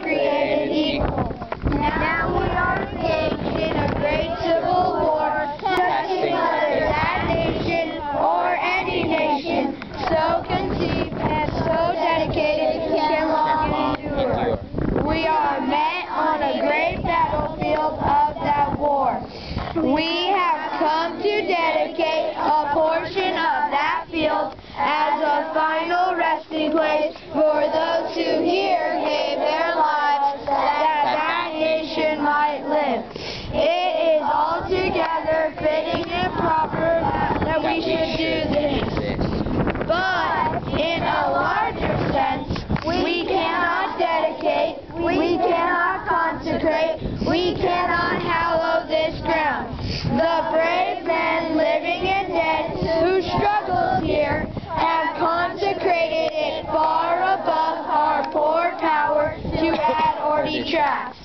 created equal. Now we are engaged in a great civil war, testing whether that nation or any nation so conceived and so dedicated can long endure. We are met on a great battlefield of that war. We have come to dedicate a portion of that field as a final resting place for those who here gave their lives that that nation might live. It is altogether fitting and proper that we should do this. But in a larger sense, we cannot dedicate, we cannot consecrate, we cannot hallow this ground. The brave men, living and dead, who struggled here, have consecrated it far above our poor power to add or detract.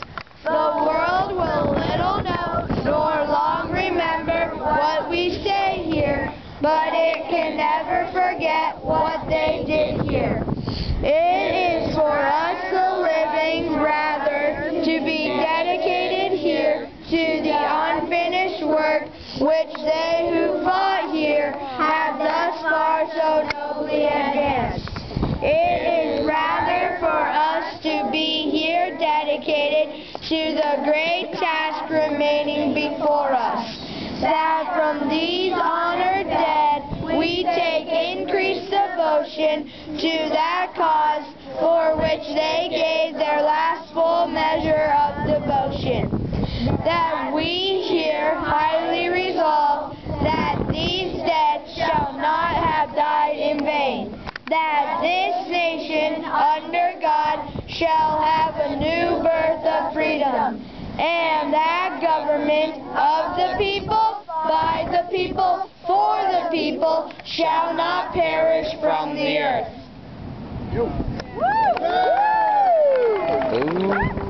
The world will little know nor long remember what we say here, but it can never forget what they did here. It is for us the living rather to be dedicated here to the unfinished work which they who fought here have thus far so nobly advanced. It is rather for us to be here dedicated to the great task remaining before us, that from these honored dead we take increased devotion to that cause for which they gave their last full measure of devotion, that we here highly resolve that these dead shall not have died in vain, that this nation under God shall have a new birth of freedom, and that government of the people, by the people, for the people, shall not perish from the earth. Woo!